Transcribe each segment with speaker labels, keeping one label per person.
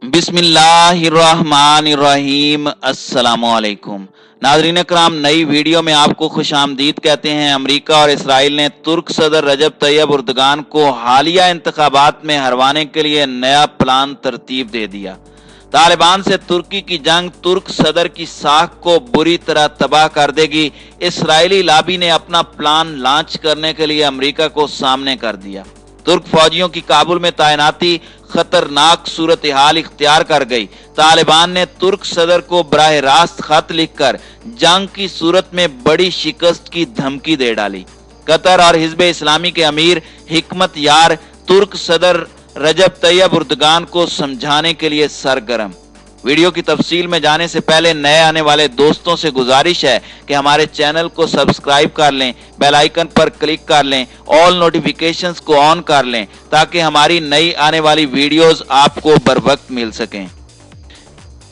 Speaker 1: बिस्मिल्लाहिर्रहमानिर्रहीम। अस्सलामुअलैकुम नाज़रीन कराम, नई वीडियो में आपको खुश आमदीद कहते हैं। अमेरिका और इसराइल ने तुर्क सदर रजब तैयब उर्दगान को हालिया इंतखाबात में हरवाने के लिए नया प्लान तरतीब दे दिया। तालिबान से तुर्की की जंग तुर्क सदर की साख को बुरी तरह तबाह कर देगी। इसराइली लाबी ने अपना प्लान लॉन्च करने के लिए अमेरिका को सामने कर दिया। तुर्क फौजियों की काबुल में तैनाती खतरनाक सूरत हाल इख्तियार कर गई। तालिबान ने तुर्क सदर को बराह रास्त खत लिखकर जंग की सूरत में बड़ी शिकस्त की धमकी दे डाली। कतर और हिजब इस्लामी के अमीर हिकमत यार तुर्क सदर रजब तैयब उर्दगान को समझाने के लिए सरगर्म। वीडियो की तफसील में जाने से पहले नए आने वाले दोस्तों से गुजारिश है कि हमारे चैनल को सब्सक्राइब कर लें, बेल आइकन पर क्लिक कर लें, ऑल नोटिफिकेशंस को ऑन कर लें ताकि हमारी नई आने वाली वीडियोस आपको बर वक्त मिल सकें।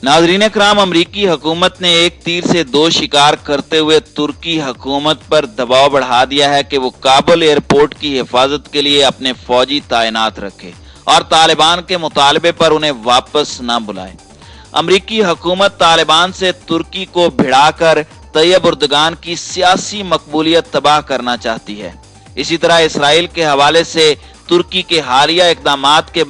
Speaker 1: नाज़रीन कराम, अमरीकी हुकूमत ने एक तीर से दो शिकार करते हुए तुर्की हुकूमत पर दबाव बढ़ा दिया है कि वो काबुल एयरपोर्ट की हिफाजत के लिए अपने फौजी तैनात रखे और तालिबान के मुतालबे पर उन्हें वापस न बुलाए। अमरीकी हुकूमत तालिबान से तुर्की को भिड़ाकर तैयब उर्दगान की सियासी मकबूलियत तबाह करना चाहती है। इसी तरह इसराइल के हवाले से तुर्की के हालिया इकदामात के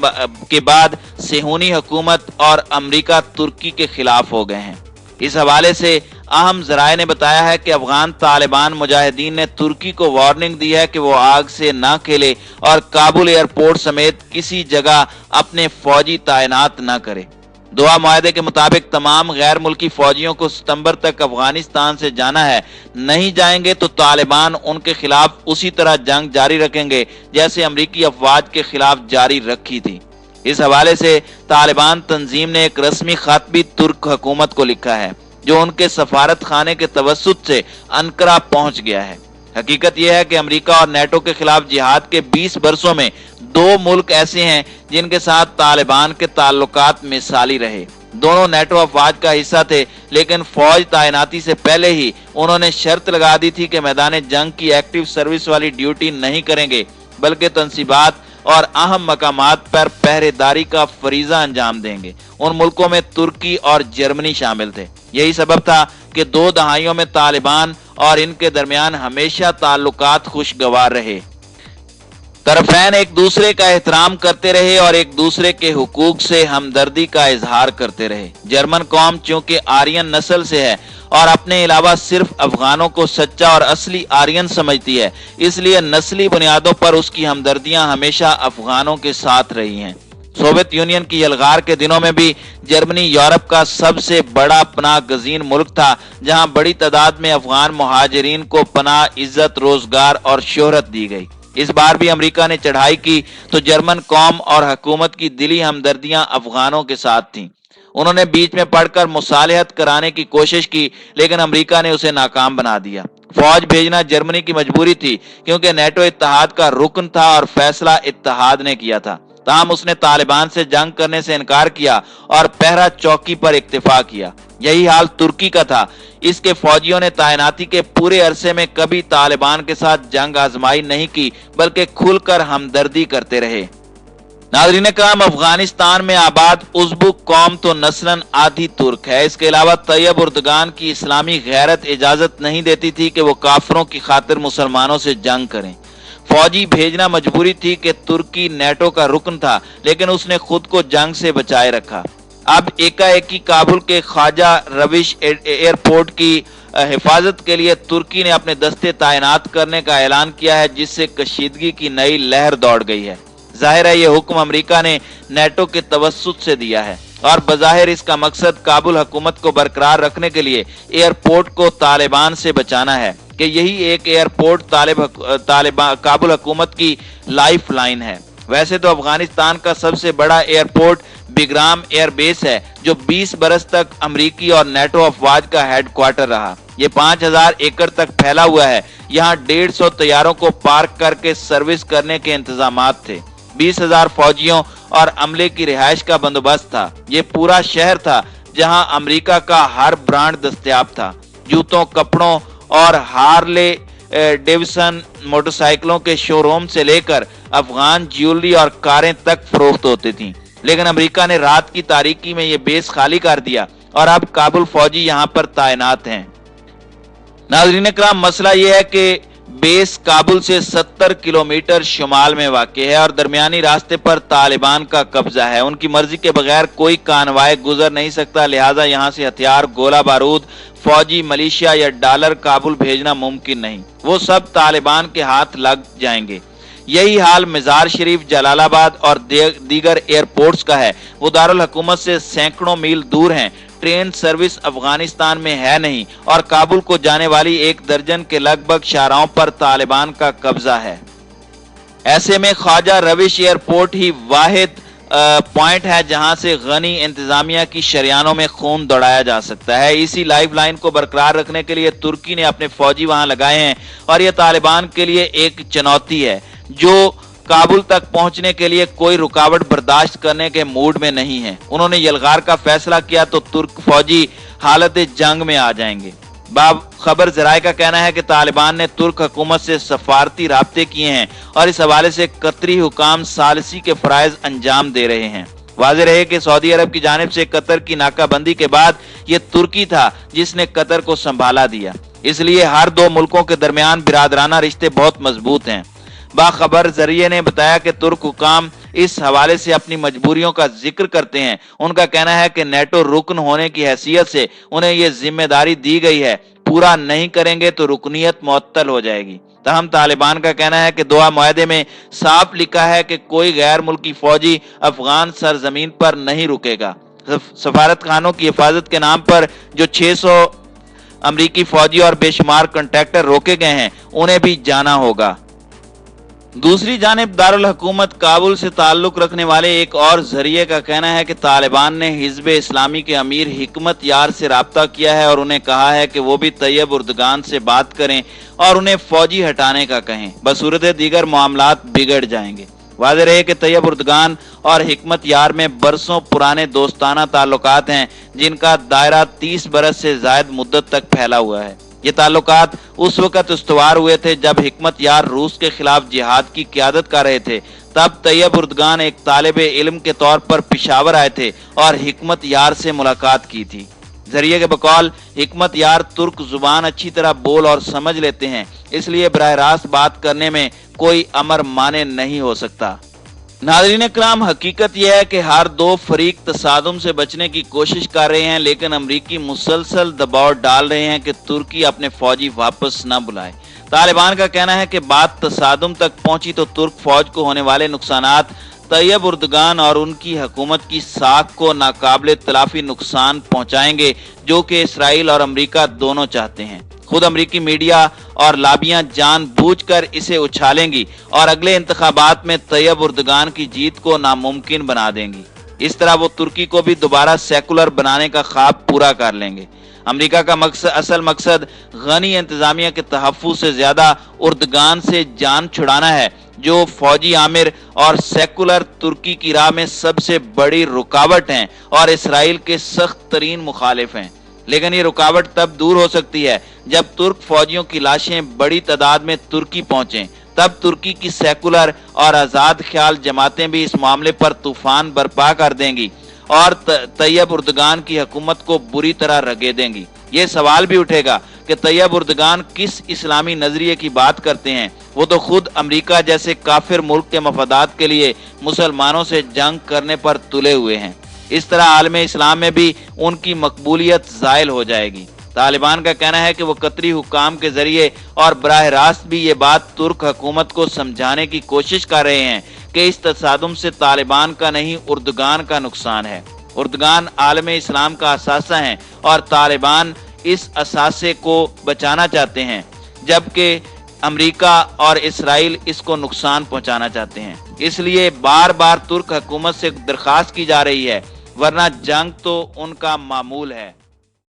Speaker 1: बाद सेहूनी हुकूमत और अमरीका तुर्की के खिलाफ हो गए हैं। इस हवाले से अहम जराए ने बताया है कि अफगान तालिबान मुजाहिदीन ने तुर्की को वार्निंग दी है कि वो आग से न खेले और काबुल एयरपोर्ट समेत किसी जगह अपने फौजी तैनात न करे। दोहा मुआहदे के मुताबिक तमाम गैर मुल्की फौजियों को सितंबर तक अफगानिस्तान से जाना है। नहीं जाएंगे तो तालिबान उनके खिलाफ उसी तरह जंग जारी रखेंगे जैसे अमरीकी अफवाज के खिलाफ जारी रखी थी। इस हवाले से तालिबान तंजीम ने एक रस्मी खत भी तुर्क हुकूमत को लिखा है जो उनके सफारत खाने के तवस्सुत से अनकरा पहुंच गया है। हकीकत यह है कि अमेरिका और नेटो के खिलाफ जिहाद के 20 बरसों में दो मुल्क ऐसे हैं जिनके साथ तालिबान के ताल्लुकात मिसाली रहे। दोनों नेटो अफवाज का हिस्सा थे, लेकिन फौज तैनाती से पहले ही उन्होंने शर्त लगा दी थी कि मैदान जंग की एक्टिव सर्विस वाली ड्यूटी नहीं करेंगे बल्कि तंसीबात और अहम मकामात पर पहरेदारी का फरीजा अंजाम देंगे। उन मुल्कों में तुर्की और जर्मनी शामिल थे। यही सबब था कि 2 दहाइयों में तालिबान और इनके दरमियान हमेशा ताल्लुकात खुशगवार रहे। तरफैन एक दूसरे का एहतराम करते रहे और एक दूसरे के हुकूक से हमदर्दी का इजहार करते रहे। जर्मन कौम चूंकि आर्यन नस्ल से है और अपने अलावा सिर्फ अफगानों को सच्चा और असली आर्यन समझती है, इसलिए नस्ली बुनियादों पर उसकी हमदर्दियां हमेशा अफगानों के साथ रही हैं। सोवियत यूनियन की यलगार के दिनों में भी जर्मनी यूरोप का सबसे बड़ा पनाह गजीन मुल्क था, जहां बड़ी तादाद में अफगान मुहाजिरीन को पनाह, इज्जत, रोजगार और शोहरत दी गई। इस बार भी अमेरिका ने चढ़ाई की तो जर्मन कौम और हुकूमत की दिली हमदर्दियां अफगानों के साथ थीं। उन्होंने बीच में पड़कर मुसालिहत कराने की कोशिश की, लेकिन अमेरिका ने उसे नाकाम बना दिया। फौज भेजना जर्मनी की मजबूरी थी क्योंकि नेटो इत्तेहाद का रुकन था और फैसला इत्तेहाद ने किया था। ताहम उसने तालिबान से जंग करने से इनकार किया और पहरा चौकी पर इक्तिफा किया। यही हाल तुर्की का था। इसके फौजियों ने तैनाती के पूरे अरसे में कभी तालिबान के साथ जंग आजमाई नहीं की, बल्कि खुलकर हमदर्दी करते रहे। नाज़रीन कराम, अफगानिस्तान में आबाद उज़्बुक कौम तो नस्लन आधी तुर्क है। इसके अलावा तैयब उर्दगान की इस्लामी गैरत इजाजत नहीं देती थी कि वो काफिरों की खातिर मुसलमानों से जंग करें। फौजी भेजना मजबूरी थी कि तुर्की नेटो का रुकन था, लेकिन उसने खुद को जंग से बचाए रखा। अब एकाएकी काबुल के ख्वाजा रविश एयरपोर्ट की हिफाजत के लिए तुर्की ने अपने दस्ते तैनात करने का ऐलान किया है, जिससे कशीदगी की नई लहर दौड़ गई है। जाहिर है यह हुक्म अमेरिका ने नेटो के तवस्सुत से दिया है और बज़ाहिर इसका मकसद काबुल हुकूमत को बरकरार रखने के लिए एयरपोर्ट को तालिबान से बचाना है कि यही एक एयरपोर्ट काबुल हुकूमत की लाइफ लाइन है। वैसे तो अफगानिस्तान का सबसे बड़ा एयरपोर्ट बिग्राम एयरबेस है, जो 20 बरस तक अमरीकी और नेटो अफवाज का हेडक्वार्टर रहा। ये 5000 एकड़ तक फैला हुआ है। यहाँ 150 तैयारों को पार्क करके सर्विस करने के इंतजामात थे। 20,000 फौजियों और अमले की रिहाइश का बंदोबस्त था। ये पूरा शहर था जहाँ अमरीका का हर ब्रांड दस्तयाब था। जूतों, कपड़ों और हार्ले डेविसन मोटरसाइकिलों के शोरूम से लेकर अफगान ज्वेलरी और कारें तक फरोख्त होती थीं। लेकिन अमेरिका ने रात की तारीकी में यह बेस खाली कर दिया और अब काबुल फौजी यहां पर तैनात हैं। नाज़रीन किराम, मसला यह है कि बेस काबुल से 70 किलोमीटर शुमाल में वाक़ है और दरमियानी रास्ते पर तालिबान का कब्जा है। उनकी मर्जी के बगैर कोई कानवाय गुजर नहीं सकता, लिहाजा यहां से हथियार, गोला बारूद, फौजी, मलेशिया या डॉलर काबुल भेजना मुमकिन नहीं। वो सब तालिबान के हाथ लग जाएंगे। यही हाल मजार शरीफ, जलालाबाद और दीगर एयरपोर्ट्स का है। वो दारुल हुकूमत से सैकड़ों मील दूर हैं। ट्रेन सर्विस अफगानिस्तान में है नहीं और काबुल को जाने वाली 1 दर्जन के लगभग शाहराहों पर तालिबान का कब्जा है। ऐसे में ख्वाजा रविश एयरपोर्ट ही वाहिद पॉइंट है जहां से गनी इंतजामिया की शरियानों में खून दौड़ाया जा सकता है। इसी लाइफ लाइन को बरकरार रखने के लिए तुर्की ने अपने फौजी वहां लगाए हैं और यह तालिबान के लिए एक चुनौती है जो काबुल तक पहुंचने के लिए कोई रुकावट बर्दाश्त करने के मूड में नहीं है। उन्होंने यलगार का फैसला किया तो तुर्क फौजी हालत जंग में आ जाएंगे। खबर जराए का कहना है कि तालिबान ने तुर्क हुकूमत से सफारती राब्ते किए हैं और इस हवाले से कतरी हुकाम सालसी के फराइज अंजाम दे रहे हैं। वाज़ेह रहे कि सऊदी अरब की जानिब से कतर की नाकाबंदी के बाद ये तुर्की था जिसने कतर को संभाला दिया, इसलिए हर दो मुल्कों के दरमियान बिरादराना रिश्ते बहुत मजबूत हैं। बाखबर जरिए ने बताया कि तुर्क हुकाम इस हवाले से अपनी मजबूरियों का जिक्र करते हैं। उनका कहना है कि नेटो रुकन होने की हैसियत से उन्हें यह जिम्मेदारी दी गई है, पूरा नहीं करेंगे तो रुकनीयत मुअत्तल हो जाएगी। तहम तालिबान का कहना है कि दोहा मुआहदे में साफ लिखा है कि कोई गैर मुल्की फौजी अफगान सरजमीन पर नहीं रुकेगा। सफारत खानों की हिफाजत के नाम पर जो 600 अमरीकी फौजी और बेशुमार कॉन्ट्रैक्टर रोके गए हैं उन्हें भी जाना होगा। दूसरी जानिब दारुल हुकूमत काबुल से ताल्लुक रखने वाले एक और जरिए का कहना है कि तालिबान ने हिजब इस्लामी के अमीर हिकमत यार से राब्ता किया है और उन्हें कहा है कि वो भी तैयब उर्दगान से बात करें और उन्हें फौजी हटाने का कहें, बसूरत दीगर मामलात बिगड़ जाएंगे। वाज़ेह रहे कि तैयब उर्दगान और हिकमत यार में बरसों पुराने दोस्ताना ताल्लुकात हैं जिनका दायरा 30 बरस से जायद मुद्दत तक फैला हुआ है। ये ताल्लुकात उस वक्त इस्तवार हुए थे जब हिकमत यार रूस के खिलाफ जिहाद की क़यादत कर रहे थे। तब तैयब उर्दगान एक तालिब इल्म के तौर पर पिशावर आए थे और हिकमत यार से मुलाकात की थी। जरिए के बकौल हिकमत यार तुर्क जुबान अच्छी तरह बोल और समझ लेते हैं, इसलिए बराह रास्त बात करने में कोई अमर माने नहीं हो सकता। नाज़रीन इकराम, हकीकत यह है कि हर दो फरीक तसादुम से बचने की कोशिश कर रहे हैं, लेकिन अमरीकी मुसलसल दबाव डाल रहे हैं कि तुर्की अपने फौजी वापस न बुलाए। तालिबान का कहना है कि बात तसादुम तक पहुंची तो तुर्क फौज को होने वाले नुकसानात तैयब उर्दगान और उनकी हुकूमत की साख को नाकाबिले तलाफी नुकसान पहुंचाएंगे, जो कि इसराइल और अमरीका दोनों चाहते हैं। खुद अमरीकी मीडिया और लाबियां जानबूझकर इसे उछालेंगी और अगले इंतखाबात में तैयब उर्दगान की जीत को नामुमकिन बना देंगी। इस तरह वो तुर्की को भी दोबारा सेकुलर बनाने का ख्वाब पूरा कर लेंगे। अमरीका का असल मकसद गनी इंतजामिया के तहफ़्फ़ुज़ से ज्यादा उर्दगान से जान छुड़ाना है, जो फौजी आमिर और सेकुलर तुर्की की राह में सबसे बड़ी रुकावट हैं और इसराइल के सख्त तरीन मुखालिफ हैं। लेकिन ये रुकावट तब दूर हो सकती है जब तुर्क फौजियों की लाशें बड़ी तादाद में तुर्की पहुंचें। तब तुर्की की सेकुलर और आज़ाद ख्याल जमातें भी इस मामले पर तूफान बर्पा कर देंगी और तैयब उर्दगान की हुकूमत को बुरी तरह रगे देंगी। ये सवाल भी उठेगा कि तैयब उर्दगान किस इस्लामी नजरिए की बात करते हैं। वो तो खुद अमरीका जैसे काफिर मुल्क के मफादात के लिए मुसलमानों से जंग करने पर तुले हुए हैं। इस तरह आलमे इस्लाम में भी उनकी मकबूलियत ज़ायल हो जाएगी। तालिबान का कहना है कि वो कतरी हुकाम के जरिए और बराह रास्त भी ये बात तुर्क हुकूमत को समझाने की कोशिश कर रहे हैं कि इस तसादुम से तालिबान का नहीं उर्दगान का नुकसान है। उर्दगान आलमे इस्लाम का असासा है और तालिबान इस असासे को बचाना चाहते हैं, जबकि अमरीका और इसराइल इसको नुकसान पहुंचाना चाहते हैं। इसलिए बार बार तुर्क हुकूमत से दरखास्त की जा रही है, वरना जंग तो उनका मामूल है।